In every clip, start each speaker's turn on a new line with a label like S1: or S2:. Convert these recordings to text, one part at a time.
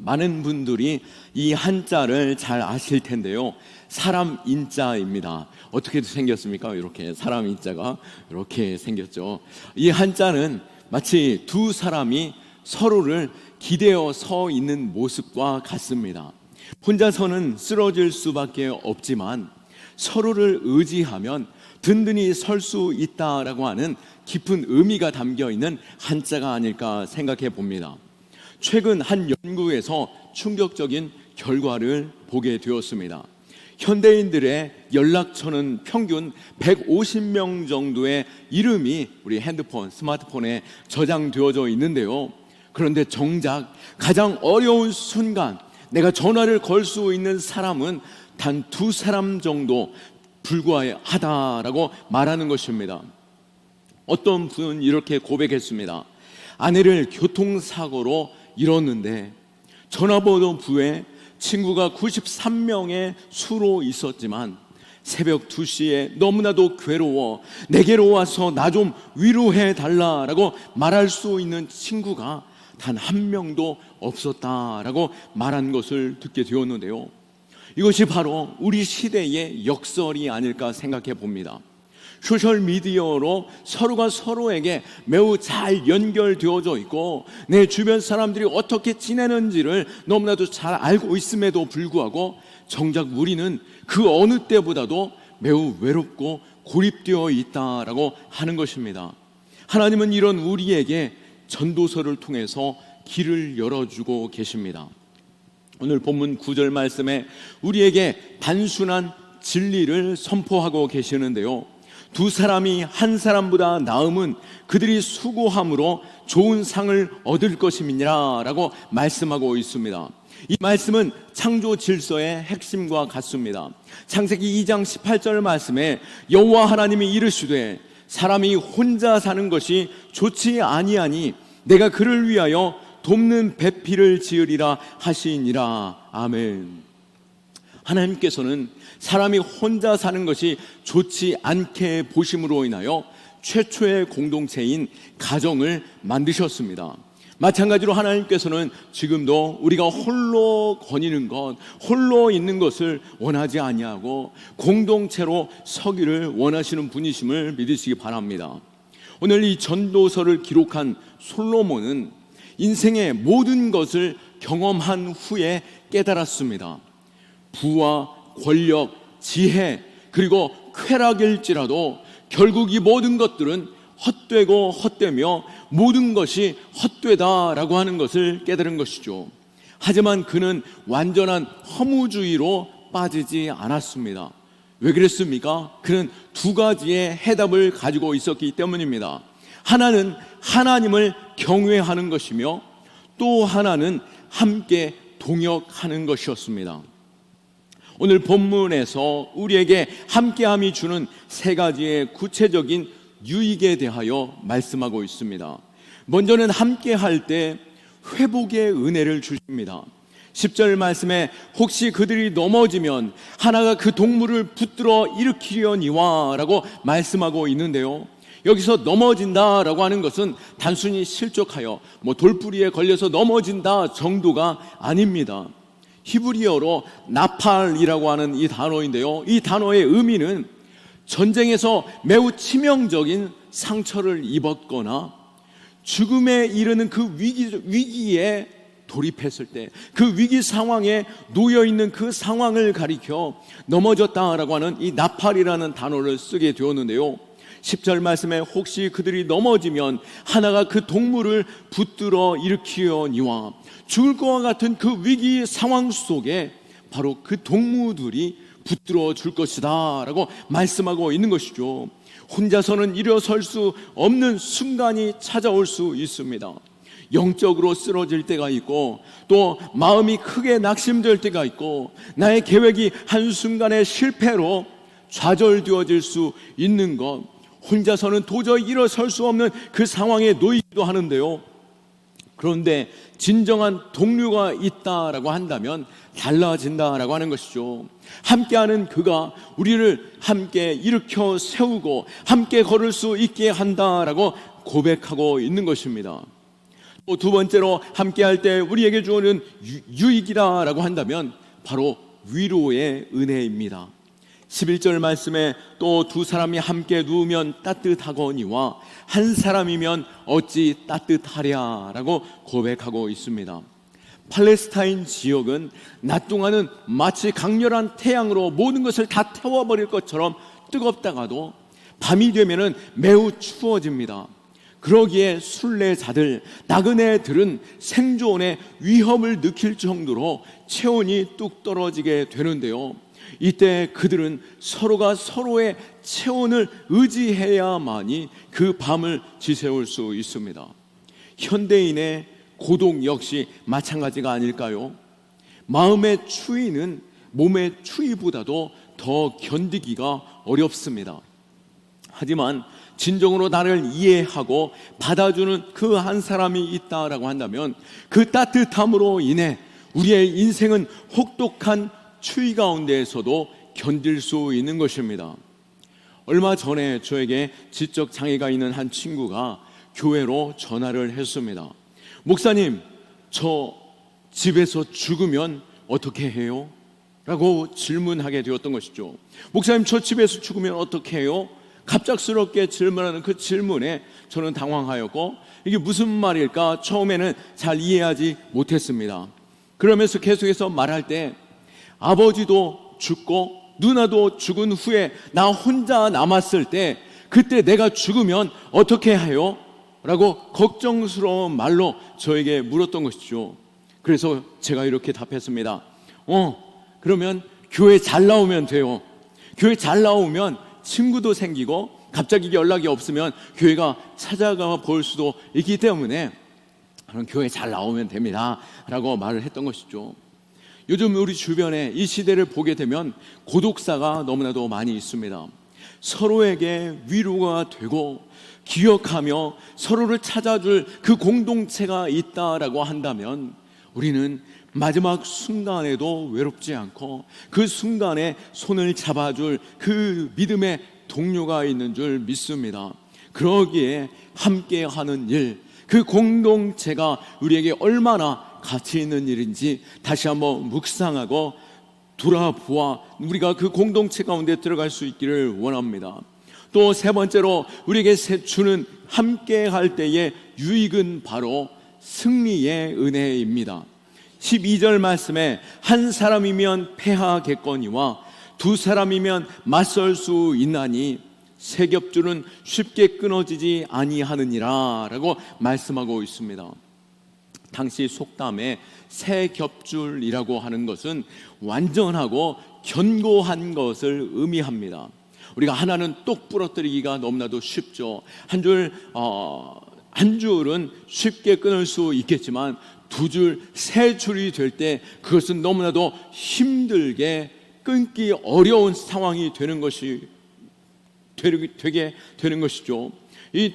S1: 많은 분들이 이 한자를 잘 아실 텐데요, 사람 인자입니다. 어떻게 생겼습니까? 이렇게 사람 인자가 이렇게 생겼죠. 이 한자는 마치 두 사람이 서로를 기대어 서 있는 모습과 같습니다. 혼자서는 쓰러질 수밖에 없지만 서로를 의지하면 든든히 설 수 있다라고 하는 깊은 의미가 담겨 있는 한자가 아닐까 생각해 봅니다. 최근 한 연구에서 충격적인 결과를 보게 되었습니다. 현대인들의 연락처는 평균 150명 정도의 이름이 우리 핸드폰, 스마트폰에 저장되어져 있는데요. 그런데 정작 가장 어려운 순간 내가 전화를 걸 수 있는 사람은 단 2사람 정도 불과하다라고 말하는 것입니다. 어떤 분은 이렇게 고백했습니다. 아내를 교통사고로 잃었는데 전화번호부에 친구가 93명의 수로 있었지만 새벽 2시에 너무나도 괴로워 내게로 와서 나 좀 위로해 달라라고 말할 수 있는 친구가 단 1명도 없었다라고 말한 것을 듣게 되었는데요. 이것이 바로 우리 시대의 역설이 아닐까 생각해 봅니다. 소셜미디어로 서로가 서로에게 매우 잘 연결되어져 있고 내 주변 사람들이 어떻게 지내는지를 너무나도 잘 알고 있음에도 불구하고 정작 우리는 그 어느 때보다도 매우 외롭고 고립되어 있다라고 하는 것입니다. 하나님은 이런 우리에게 전도서를 통해서 길을 열어주고 계십니다. 오늘 본문 9절 말씀에 우리에게 단순한 진리를 선포하고 계시는데요, 2사람이 한 사람보다 나음은 그들이 수고함으로 좋은 상을 얻을 것임이니라 라고 말씀하고 있습니다. 이 말씀은 창조 질서의 핵심과 같습니다. 창세기 2장 18절 말씀에 여호와 하나님이 이르시되 사람이 혼자 사는 것이 좋지 아니하니 내가 그를 위하여 돕는 배필을 지으리라 하시니라. 아멘. 하나님께서는 사람이 혼자 사는 것이 좋지 않게 보심으로 인하여 최초의 공동체인 가정을 만드셨습니다. 마찬가지로 하나님께서는 지금도 우리가 홀로 거니는 것, 홀로 있는 것을 원하지 아니하고 공동체로 서기를 원하시는 분이심을 믿으시기 바랍니다. 오늘 이 전도서를 기록한 솔로몬은 인생의 모든 것을 경험한 후에 깨달았습니다. 부와 권력, 지혜, 그리고 쾌락일지라도 결국 이 모든 것들은 헛되고 헛되며 모든 것이 헛되다라고 하는 것을 깨달은 것이죠. 하지만 그는 완전한 허무주의로 빠지지 않았습니다. 왜 그랬습니까? 그는 2가지의 해답을 가지고 있었기 때문입니다. 하나는 하나님을 경외하는 것이며 또 하나는 함께 동역하는 것이었습니다. 오늘 본문에서 우리에게 함께함이 주는 3가지의 구체적인 유익에 대하여 말씀하고 있습니다. 먼저는 함께할 때 회복의 은혜를 주십니다. 10절 말씀에 혹시 그들이 넘어지면 하나가 그 동물을 붙들어 일으키려니와 라고 말씀하고 있는데요, 여기서 넘어진다라고 하는 것은 단순히 실족하여 돌부리에 걸려서 넘어진다 정도가 아닙니다. 히브리어로 나팔이라고 하는 이 단어인데요, 이 단어의 의미는 전쟁에서 매우 치명적인 상처를 입었거나 죽음에 이르는 그 위기에 돌입했을 때 그 위기 상황에 놓여있는 그 상황을 가리켜 넘어졌다라고 하는 이 나팔이라는 단어를 쓰게 되었는데요, 10절 말씀에 혹시 그들이 넘어지면 하나가 그 동물을 붙들어 일으키려니와 죽을 것과 같은 그 위기 상황 속에 바로 그 동물들이 붙들어 줄 것이다 라고 말씀하고 있는 것이죠. 혼자서는 일어설 수 없는 순간이 찾아올 수 있습니다. 영적으로 쓰러질 때가 있고 또 마음이 크게 낙심될 때가 있고 나의 계획이 한순간의 실패로 좌절되어질 수 있는 것, 혼자서는 도저히 일어설 수 없는 그 상황에 놓이기도 하는데요, 그런데 진정한 동료가 있다라고 한다면 달라진다라고 하는 것이죠. 함께하는 그가 우리를 함께 일으켜 세우고 함께 걸을 수 있게 한다라고 고백하고 있는 것입니다. 또 두 번째로 함께할 때 우리에게 주어는 유익이라고 한다면 바로 위로의 은혜입니다. 11절 말씀에 또 두 사람이 함께 누우면 따뜻하거니와 한 사람이면 어찌 따뜻하랴라고 고백하고 있습니다. 팔레스타인 지역은 낮 동안은 마치 강렬한 태양으로 모든 것을 다 태워버릴 것처럼 뜨겁다가도 밤이 되면은 매우 추워집니다. 그러기에 순례자들, 나그네들은 생존의 위험을 느낄 정도로 체온이 뚝 떨어지게 되는데요, 이때 그들은 서로가 서로의 체온을 의지해야만이 그 밤을 지새울 수 있습니다. 현대인의 고독 역시 마찬가지가 아닐까요? 마음의 추위는 몸의 추위보다도 더 견디기가 어렵습니다. 하지만 진정으로 나를 이해하고 받아주는 그 한 사람이 있다라고 한다면 그 따뜻함으로 인해 우리의 인생은 혹독한 추위 가운데에서도 견딜 수 있는 것입니다. 얼마 전에 저에게 지적 장애가 있는 한 친구가 교회로 전화를 했습니다. 목사님, 저 집에서 죽으면 어떻게 해요? 라고 질문하게 되었던 것이죠. 목사님, 저 집에서 죽으면 어떻게 해요? 갑작스럽게 질문하는 그 질문에 저는 당황하였고, 이게 무슨 말일까 처음에는 잘 이해하지 못했습니다. 그러면서 계속해서 말할 때 아버지도 죽고 누나도 죽은 후에 나 혼자 남았을 때 그때 내가 죽으면 어떻게 해요? 라고 걱정스러운 말로 저에게 물었던 것이죠. 그래서 제가 이렇게 답했습니다. 그러면 교회 잘 나오면 돼요. 교회 잘 나오면 친구도 생기고 갑자기 연락이 없으면 교회가 찾아가 볼 수도 있기 때문에 그럼 교회 잘 나오면 됩니다 라고 말을 했던 것이죠. 요즘 우리 주변에 이 시대를 보게 되면 고독사가 너무나도 많이 있습니다. 서로에게 위로가 되고 기억하며 서로를 찾아줄 그 공동체가 있다라고 한다면 우리는 마지막 순간에도 외롭지 않고 그 순간에 손을 잡아줄 그 믿음의 동료가 있는 줄 믿습니다. 그러기에 함께하는 일, 그 공동체가 우리에게 얼마나 가치 있는 일인지 다시 한번 묵상하고 돌아보아 우리가 그 공동체 가운데 들어갈 수 있기를 원합니다. 또 세 번째로 우리에게 주는 함께할 때의 유익은 바로 승리의 은혜입니다. 12절 말씀에 한 사람이면 패하겠거니와 두 사람이면 맞설 수 있나니 세 겹줄은 쉽게 끊어지지 아니하느니라 라고 말씀하고 있습니다. 당시 속담에 세 겹줄이라고 하는 것은 완전하고 견고한 것을 의미합니다. 우리가 하나는 똑 부러뜨리기가 너무나도 쉽죠. 한 줄은 쉽게 끊을 수 있겠지만 두 줄, 세 줄이 될 때 그것은 너무나도 힘들게 끊기 어려운 상황이 되는 것이 되게 되는 것이죠.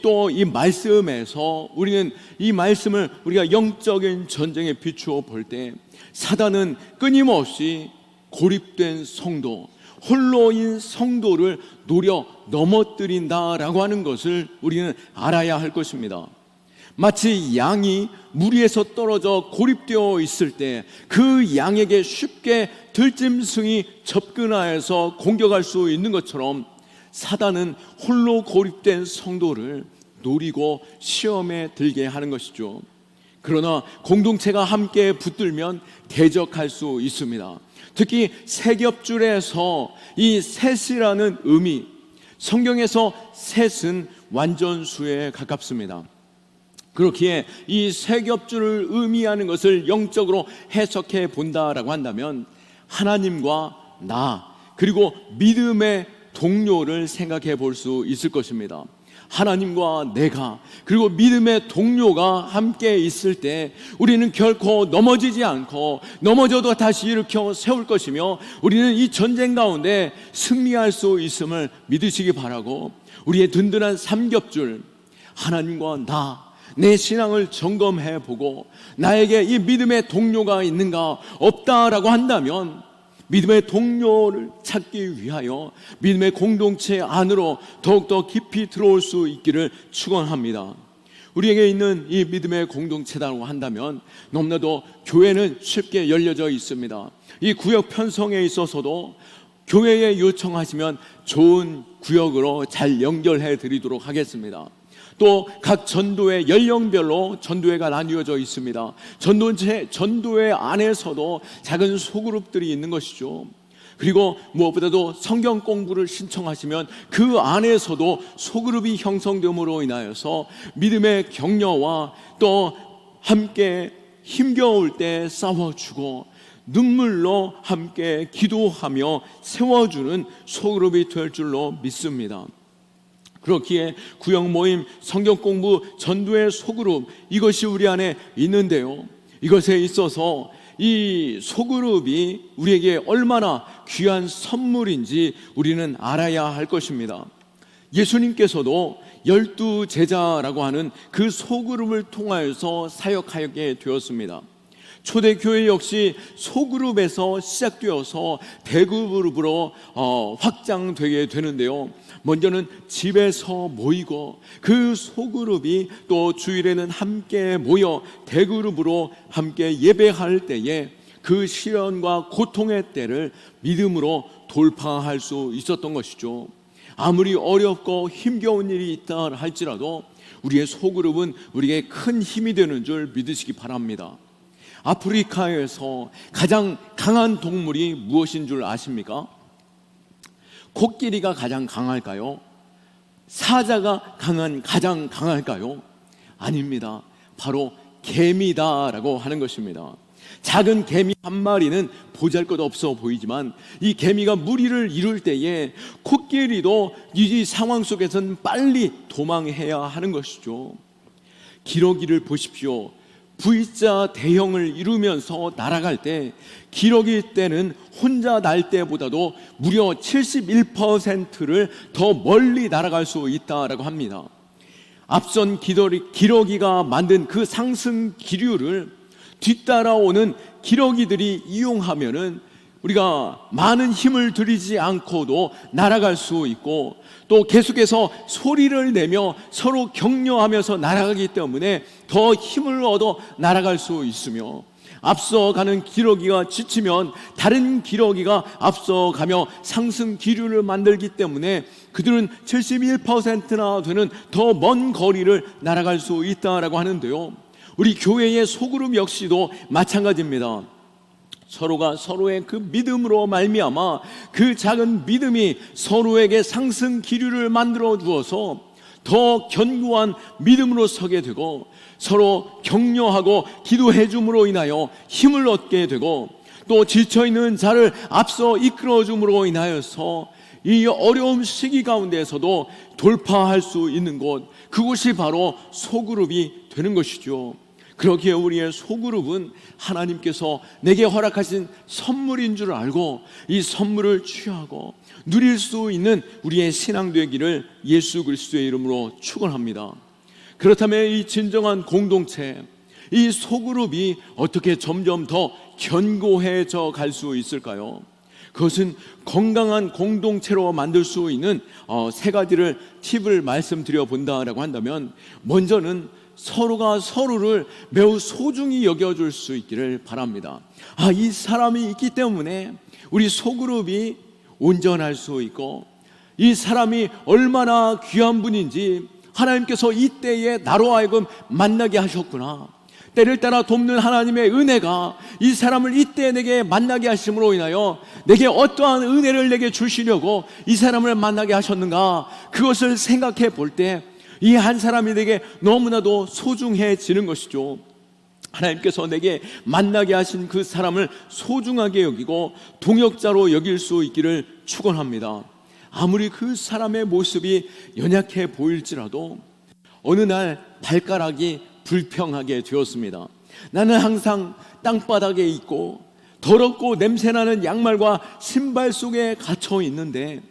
S1: 또 이 말씀에서 우리는 이 말씀을 우리가 영적인 전쟁에 비추어 볼 때 사단은 끊임없이 고립된 성도, 홀로인 성도를 노려 넘어뜨린다라고 하는 것을 우리는 알아야 할 것입니다. 마치 양이 무리에서 떨어져 고립되어 있을 때 그 양에게 쉽게 들짐승이 접근하여서 공격할 수 있는 것처럼 사단은 홀로 고립된 성도를 노리고 시험에 들게 하는 것이죠. 그러나 공동체가 함께 붙들면 대적할 수 있습니다. 특히 세 겹줄에서 이 셋이라는 의미, 성경에서 셋은 완전수에 가깝습니다. 그렇기에 이 세 겹줄을 의미하는 것을 영적으로 해석해 본다라고 한다면 하나님과 나 그리고 믿음의 동료를 생각해 볼 수 있을 것입니다. 하나님과 내가 그리고 믿음의 동료가 함께 있을 때 우리는 결코 넘어지지 않고 넘어져도 다시 일으켜 세울 것이며 우리는 이 전쟁 가운데 승리할 수 있음을 믿으시기 바라고 우리의 든든한 삼겹줄 하나님과 내 신앙을 점검해 보고 나에게 이 믿음의 동료가 있는가 없다라고 한다면 믿음의 동료를 찾기 위하여 믿음의 공동체 안으로 더욱더 깊이 들어올 수 있기를 축원합니다. 우리에게 있는 이 믿음의 공동체라고 한다면 너무나도 교회는 쉽게 열려져 있습니다. 이 구역 편성에 있어서도 교회에 요청하시면 좋은 구역으로 잘 연결해 드리도록 하겠습니다. 또 각 전도회 연령별로 전도회가 나뉘어져 있습니다. 전도회 안에서도 작은 소그룹들이 있는 것이죠. 그리고 무엇보다도 성경 공부를 신청하시면 그 안에서도 소그룹이 형성됨으로 인하여서 믿음의 격려와 또 함께 힘겨울 때 싸워주고 눈물로 함께 기도하며 세워주는 소그룹이 될 줄로 믿습니다. 그렇기에 구역 모임, 성경 공부, 전도의 소그룹, 이것이 우리 안에 있는데요, 이것에 있어서 이 소그룹이 우리에게 얼마나 귀한 선물인지 우리는 알아야 할 것입니다. 예수님께서도 12 제자라고 하는 그 소그룹을 통하여서 사역하게 되었습니다. 초대교회 역시 소그룹에서 시작되어서 대그룹으로 확장되게 되는데요, 먼저는 집에서 모이고 그 소그룹이 또 주일에는 함께 모여 대그룹으로 함께 예배할 때에 그 시련과 고통의 때를 믿음으로 돌파할 수 있었던 것이죠. 아무리 어렵고 힘겨운 일이 있다 할지라도 우리의 소그룹은 우리에게 큰 힘이 되는 줄 믿으시기 바랍니다. 아프리카에서 가장 강한 동물이 무엇인 줄 아십니까? 코끼리가 가장 강할까요? 사자가 가장 강할까요? 아닙니다. 바로 개미다라고 하는 것입니다. 작은 개미 한 마리는 보잘것없어 보이지만 이 개미가 무리를 이룰 때에 코끼리도 이 상황 속에서는 빨리 도망해야 하는 것이죠. 기러기를 보십시오. V자 대형을 이루면서 날아갈 때 기러기 때는 혼자 날 때보다도 무려 71%를 더 멀리 날아갈 수 있다라고 합니다. 앞선 기러기가 만든 그 상승 기류를 뒤따라오는 기러기들이 이용하면은 우리가 많은 힘을 들이지 않고도 날아갈 수 있고, 또 계속해서 소리를 내며 서로 격려하면서 날아가기 때문에 더 힘을 얻어 날아갈 수 있으며, 앞서가는 기러기가 지치면 다른 기러기가 앞서가며 상승 기류를 만들기 때문에 그들은 71%나 되는 더 먼 거리를 날아갈 수 있다라고 하는데요, 우리 교회의 소그룹 역시도 마찬가지입니다. 서로가 서로의 그 믿음으로 말미암아 그 작은 믿음이 서로에게 상승 기류를 만들어 주어서 더 견고한 믿음으로 서게 되고, 서로 격려하고 기도해 줌으로 인하여 힘을 얻게 되고, 또 지쳐있는 자를 앞서 이끌어 줌으로 인하여서 이 어려운 시기 가운데에서도 돌파할 수 있는 곳, 그곳이 바로 소그룹이 되는 것이죠. 그렇기에 우리의 소그룹은 하나님께서 내게 허락하신 선물인 줄 알고 이 선물을 취하고 누릴 수 있는 우리의 신앙 되기를 예수 그리스도의 이름으로 축원합니다. 그렇다면 이 진정한 공동체, 이 소그룹이 어떻게 점점 더 견고해져 갈 수 있을까요? 그것은 건강한 공동체로 만들 수 있는 세 가지를 팁을 말씀드려 본다라고 한다면, 먼저는 서로가 서로를 매우 소중히 여겨줄 수 있기를 바랍니다. 이 사람이 있기 때문에 우리 소그룹이 온전할 수 있고, 이 사람이 얼마나 귀한 분인지 하나님께서 이때에 나로 하여금 만나게 하셨구나, 때를 따라 돕는 하나님의 은혜가 이 사람을 이때 내게 만나게 하심으로 인하여 내게 어떠한 은혜를 내게 주시려고 이 사람을 만나게 하셨는가, 그것을 생각해 볼 때 이 한 사람이 내게 너무나도 소중해지는 것이죠. 하나님께서 내게 만나게 하신 그 사람을 소중하게 여기고 동역자로 여길 수 있기를 축원합니다. 아무리 그 사람의 모습이 연약해 보일지라도 어느 날 발가락이 불평하게 되었습니다. 나는 항상 땅바닥에 있고 더럽고 냄새나는 양말과 신발 속에 갇혀 있는데,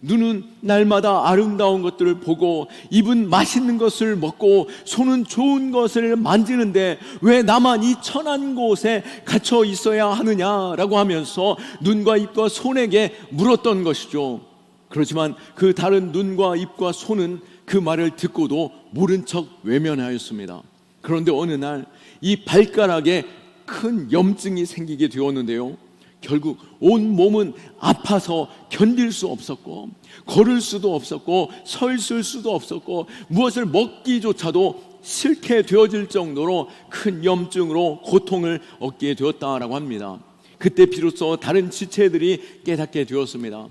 S1: 눈은 날마다 아름다운 것들을 보고 입은 맛있는 것을 먹고 손은 좋은 것을 만지는데 왜 나만 이 천한 곳에 갇혀 있어야 하느냐라고 하면서 눈과 입과 손에게 물었던 것이죠. 그렇지만 그 다른 눈과 입과 손은 그 말을 듣고도 모른 척 외면하였습니다. 그런데 어느 날 이 발가락에 큰 염증이 생기게 되었는데요, 결국 온 몸은 아파서 견딜 수 없었고, 걸을 수도 없었고, 서 있을 수도 없었고, 무엇을 먹기조차도 싫게 되어질 정도로 큰 염증으로 고통을 얻게 되었다라고 합니다. 그때 비로소 다른 지체들이 깨닫게 되었습니다.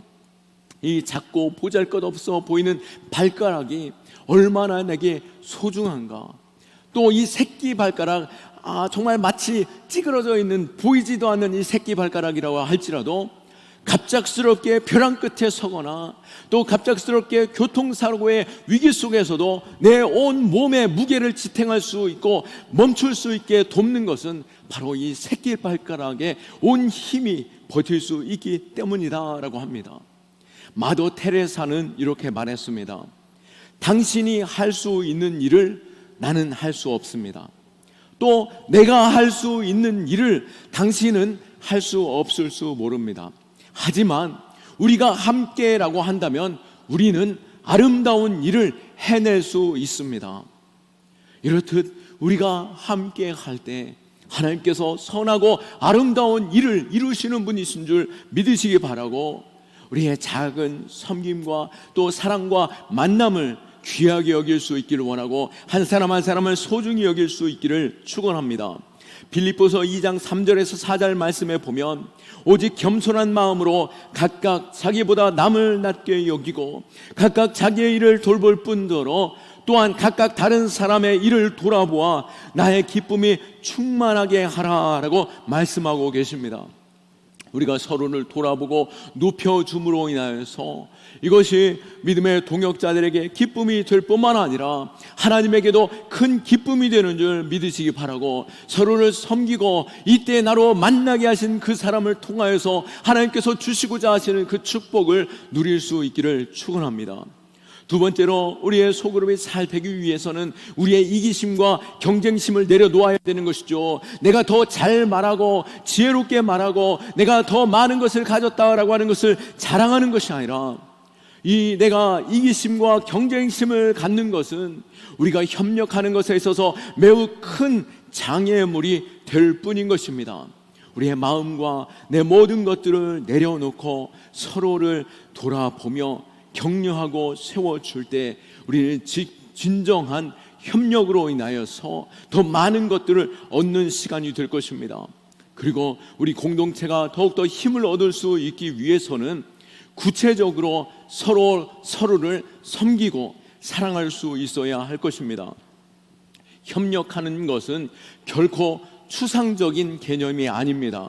S1: 이 작고 보잘것없어 보이는 발가락이 얼마나 내게 소중한가. 또 이 새끼 발가락, 정말 마치 찌그러져 있는 보이지도 않는 이 새끼 발가락이라고 할지라도 갑작스럽게 벼랑 끝에 서거나 또 갑작스럽게 교통사고의 위기 속에서도 내 온 몸의 무게를 지탱할 수 있고 멈출 수 있게 돕는 것은 바로 이 새끼 발가락에 온 힘이 버틸 수 있기 때문이다라고 합니다. 마더 테레사는 이렇게 말했습니다. 당신이 할 수 있는 일을 나는 할 수 없습니다. 또 내가 할 수 있는 일을 당신은 할 수 없을 수 모릅니다. 하지만 우리가 함께라고 한다면 우리는 아름다운 일을 해낼 수 있습니다. 이렇듯 우리가 함께 할 때 하나님께서 선하고 아름다운 일을 이루시는 분이신 줄 믿으시기 바라고, 우리의 작은 섬김과 또 사랑과 만남을 귀하게 여길 수 있기를 원하고, 한 사람 한 사람을 소중히 여길 수 있기를 축원합니다. 빌립보서 2장 3절에서 4절 말씀에 보면, 오직 겸손한 마음으로 각각 자기보다 남을 낮게 여기고 각각 자기의 일을 돌볼 뿐더러 또한 각각 다른 사람의 일을 돌아보아 나의 기쁨이 충만하게 하라라고 말씀하고 계십니다. 우리가 서로를 돌아보고 높여줌으로 인하여서 이것이 믿음의 동역자들에게 기쁨이 될 뿐만 아니라 하나님에게도 큰 기쁨이 되는 줄 믿으시기 바라고, 서로를 섬기고 이때 나로 만나게 하신 그 사람을 통하여서 하나님께서 주시고자 하시는 그 축복을 누릴 수 있기를 축원합니다. 두 번째로, 우리의 소그룹이 잘 되기 위해서는 우리의 이기심과 경쟁심을 내려놓아야 되는 것이죠. 내가 더 잘 말하고 지혜롭게 말하고 내가 더 많은 것을 가졌다라고 하는 것을 자랑하는 것이 아니라, 내가 이기심과 경쟁심을 갖는 것은 우리가 협력하는 것에 있어서 매우 큰 장애물이 될 뿐인 것입니다. 우리의 마음과 내 모든 것들을 내려놓고 서로를 돌아보며 격려하고 세워줄 때 우리는 진정한 협력으로 인하여서 더 많은 것들을 얻는 시간이 될 것입니다. 그리고 우리 공동체가 더욱더 힘을 얻을 수 있기 위해서는 구체적으로 서로를 섬기고 사랑할 수 있어야 할 것입니다. 협력하는 것은 결코 추상적인 개념이 아닙니다.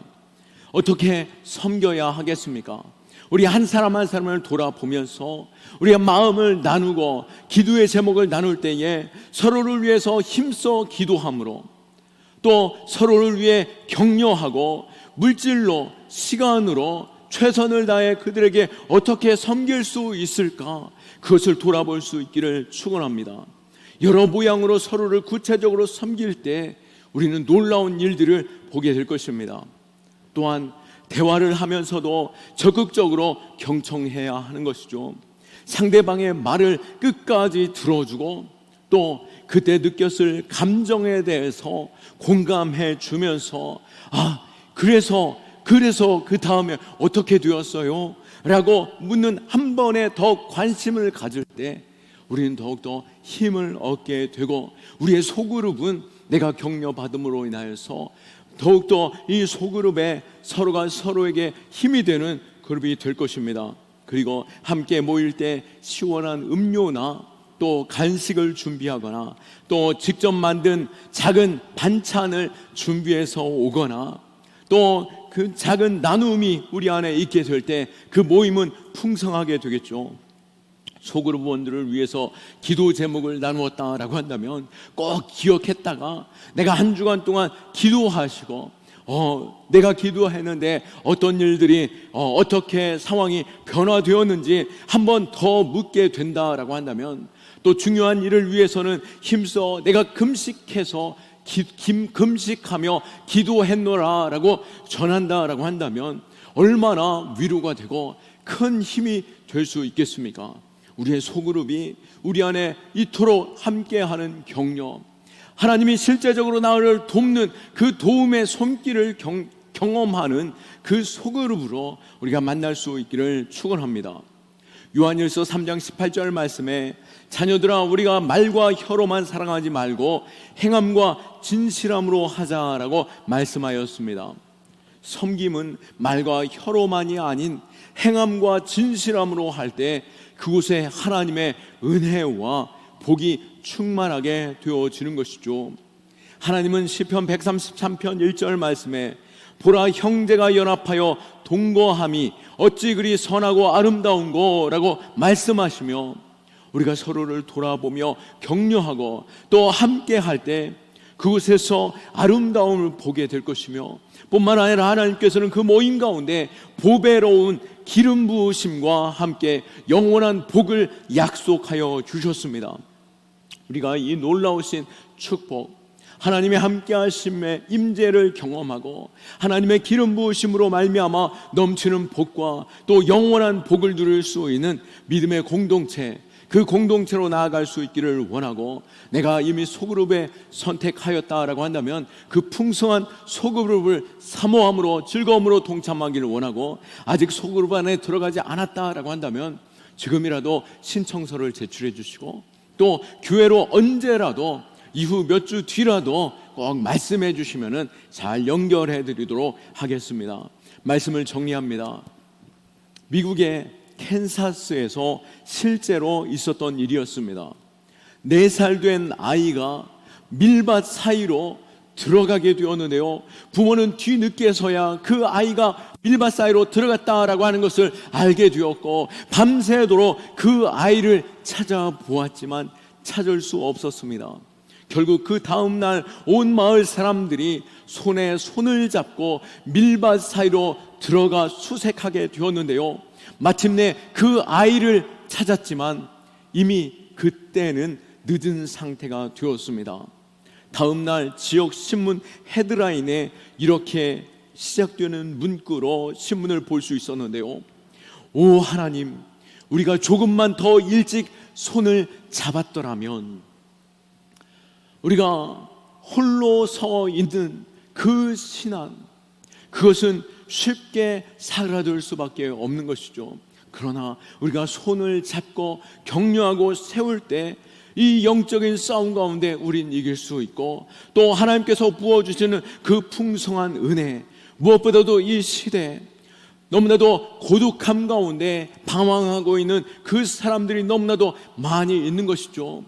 S1: 어떻게 섬겨야 하겠습니까? 우리 한 사람 한 사람을 돌아보면서 우리의 마음을 나누고 기도의 제목을 나눌 때에 서로를 위해서 힘써 기도함으로, 또 서로를 위해 격려하고 물질로 시간으로 최선을 다해 그들에게 어떻게 섬길 수 있을까, 그것을 돌아볼 수 있기를 축원합니다. 여러 모양으로 서로를 구체적으로 섬길 때 우리는 놀라운 일들을 보게 될 것입니다. 또한 대화를 하면서도 적극적으로 경청해야 하는 것이죠. 상대방의 말을 끝까지 들어주고 또 그때 느꼈을 감정에 대해서 공감해 주면서, 그래서 그 다음에 어떻게 되었어요? 라고 묻는 한 번에 더 관심을 가질 때 우리는 더욱더 힘을 얻게 되고, 우리의 소그룹은 내가 격려받음으로 인하여서 더욱더 이 소그룹에 서로가 서로에게 힘이 되는 그룹이 될 것입니다. 그리고 함께 모일 때 시원한 음료나 또 간식을 준비하거나 또 직접 만든 작은 반찬을 준비해서 오거나, 또 그 작은 나눔이 우리 안에 있게 될 때 그 모임은 풍성하게 되겠죠. 소그룹원들을 위해서 기도 제목을 나누었다라고 한다면 꼭 기억했다가 내가 한 주간 동안 기도하시고, 내가 기도했는데 어떤 일들이 어떻게 상황이 변화되었는지 한 번 더 묻게 된다라고 한다면, 또 중요한 일을 위해서는 힘써 내가 금식해서 금식하며 기도했노라라고 전한다라고 한다면 얼마나 위로가 되고 큰 힘이 될 수 있겠습니까? 우리의 소그룹이 우리 안에 이토록 함께하는 격려, 하나님이 실제적으로 나를 돕는 그 도움의 손길을 경험하는 그 소그룹으로 우리가 만날 수 있기를 축원합니다. 요한일서 3장 18절 말씀에 자녀들아 우리가 말과 혀로만 사랑하지 말고 행함과 진실함으로 하자라고 말씀하였습니다. 섬김은 말과 혀로만이 아닌 행함과 진실함으로 할 때 그곳에 하나님의 은혜와 복이 충만하게 되어지는 것이죠. 하나님은 시편 133편 1절 말씀에 보라 형제가 연합하여 동거함이 어찌 그리 선하고 아름다운고 라고 말씀하시며, 우리가 서로를 돌아보며 격려하고 또 함께 할 때 그곳에서 아름다움을 보게 될 것이며, 뿐만 아니라 하나님께서는 그 모임 가운데 보배로운 기름 부으심과 함께 영원한 복을 약속하여 주셨습니다. 우리가 이 놀라우신 축복, 하나님의 함께하심의 임재를 경험하고 하나님의 기름 부으심으로 말미암아 넘치는 복과 또 영원한 복을 누릴 수 있는 믿음의 공동체, 그 공동체로 나아갈 수 있기를 원하고, 내가 이미 소그룹에 선택하였다라고 한다면 그 풍성한 소그룹을 사모함으로 즐거움으로 동참하기를 원하고, 아직 소그룹 안에 들어가지 않았다라고 한다면 지금이라도 신청서를 제출해 주시고, 또 교회로 언제라도 이후 몇 주 뒤라도 꼭 말씀해 주시면 잘 연결해 드리도록 하겠습니다. 말씀을 정리합니다. 미국의 캔사스에서 실제로 있었던 일이었습니다. 4살 된 아이가 밀밭 사이로 들어가게 되었는데요, 부모는 뒤늦게서야 그 아이가 밀밭 사이로 들어갔다라고 하는 것을 알게 되었고, 밤새도록 그 아이를 찾아보았지만 찾을 수 없었습니다. 결국 그 다음날 온 마을 사람들이 손에 손을 잡고 밀밭 사이로 들어가 수색하게 되었는데요, 마침내 그 아이를 찾았지만 이미 그때는 늦은 상태가 되었습니다. 다음날 지역 신문 헤드라인에 이렇게 시작되는 문구로 신문을 볼 수 있었는데요, 오 하나님, 우리가 조금만 더 일찍 손을 잡았더라면, 우리가 홀로 서 있는 그 신앙, 그것은 쉽게 사라질 수밖에 없는 것이죠. 그러나 우리가 손을 잡고 격려하고 세울 때 이 영적인 싸움 가운데 우린 이길 수 있고, 또 하나님께서 부어주시는 그 풍성한 은혜, 무엇보다도 이 시대 너무나도 고독함 가운데 방황하고 있는 그 사람들이 너무나도 많이 있는 것이죠.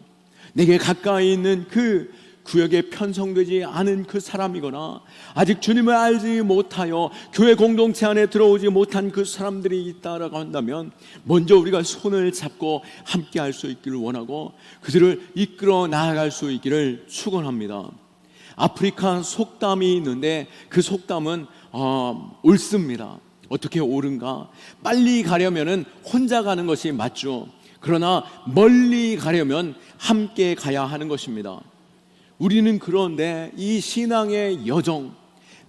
S1: 내게 가까이 있는 그 구역에 편성되지 않은 그 사람이거나 아직 주님을 알지 못하여 교회 공동체 안에 들어오지 못한 그 사람들이 있다라고 한다면, 먼저 우리가 손을 잡고 함께 할 수 있기를 원하고 그들을 이끌어 나아갈 수 있기를 축원합니다. 아프리카 속담이 있는데 그 속담은 옳습니다. 어떻게 옳은가? 빨리 가려면 혼자 가는 것이 맞죠. 그러나 멀리 가려면 함께 가야 하는 것입니다. 우리는 그런데 이 신앙의 여정,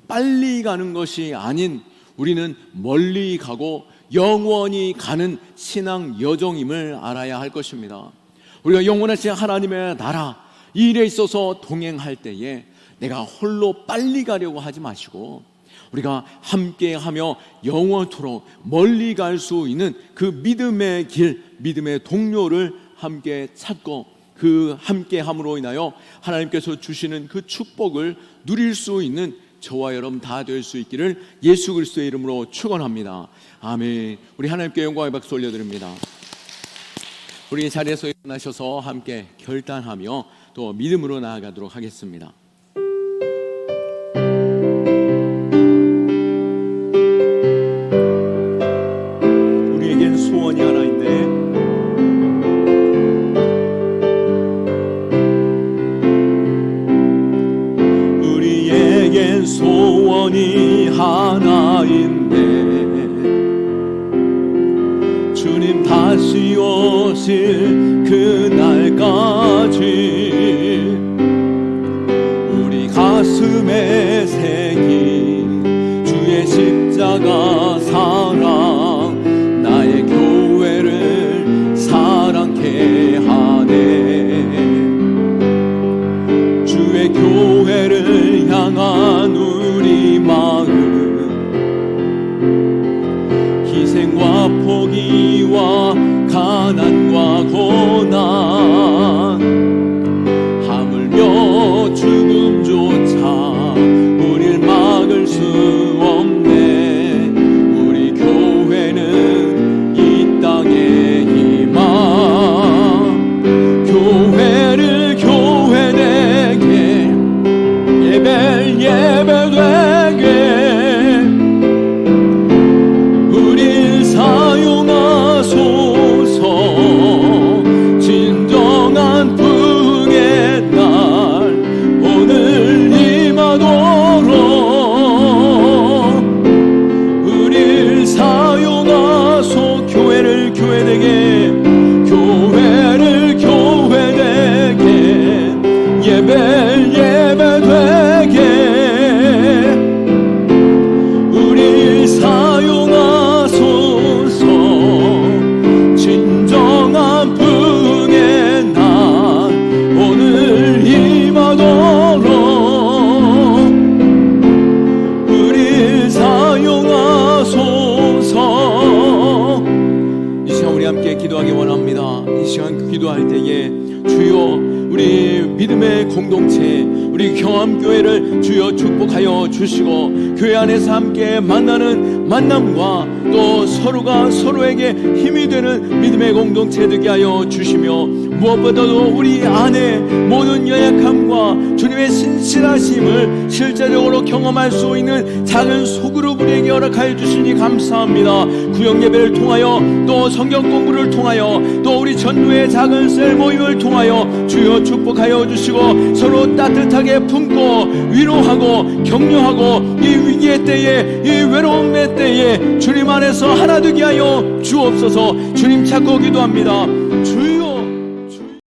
S1: 빨리 가는 것이 아닌 우리는 멀리 가고 영원히 가는 신앙 여정임을 알아야 할 것입니다. 우리가 영원하신 하나님의 나라, 이 일에 있어서 동행할 때에 내가 홀로 빨리 가려고 하지 마시고 우리가 함께하며 영원토록 멀리 갈 수 있는 그 믿음의 길, 믿음의 동료를 함께 찾고 그 함께함으로 인하여 하나님께서 주시는 그 축복을 누릴 수 있는 저와 여러분 다 될 수 있기를 예수 그리스도의 이름으로 축원합니다. 아멘. 우리 하나님께 영광의 박수 올려드립니다. 우리 자리에서 일어나셔서 함께 결단하며 또 믿음으로 나아가도록 하겠습니다. 우리에겐 소원이 하나 있네. 우리에겐 소원이 하나 있네. 주님 다시 오실 그날까지 우리 가슴에 새긴 주의 십자가 사랑, 나의 교회를 사랑 마음 희생과 포기와 가난과 고난 하물며 죽음조차 우릴 막을 수 없네. 우리 교회는 이 땅의 희망 교회를 교회되게 예배되게 우릴 사용하소서. 진정한 부흥의 날 오늘 임하도록 우릴 사용하소. 교회를 교회되게 교회를 교회되게 예배되게 우릴 사용하소서. 진정한 부흥의 날 오늘 임하도록 우릴 사용하소서. 이 시간 우리 함께 기도하기 원합니다. 이 시간 기도할 때에 주여 우리 믿음의 공동체 우리 경암교회를 주여 축복하여 주시고 교회 안에서 함께 만나는 만남과 또 서로가 서로에게 힘이 되는 믿음의 공동체 되게 하여 주시며 무엇보다도 우리 안에 모든 연약함과 주님의 신실하심을 실제적으로 경험할 수 있는 작은 소그룹 우리에게 허락하여 주시니 감사합니다. 구역 예배를 통하여 또 성경 공부를 통하여 또 우리 전도의 작은 셀 모임을 통하여 주여 축복하여 주시고 서로 따뜻하게 품고 위로하고 격려하고 이 위기의 때에 이 외로움의 때에 주님 안에서 하나 되게 하여 주옵소서. 주님 찾고 기도합니다.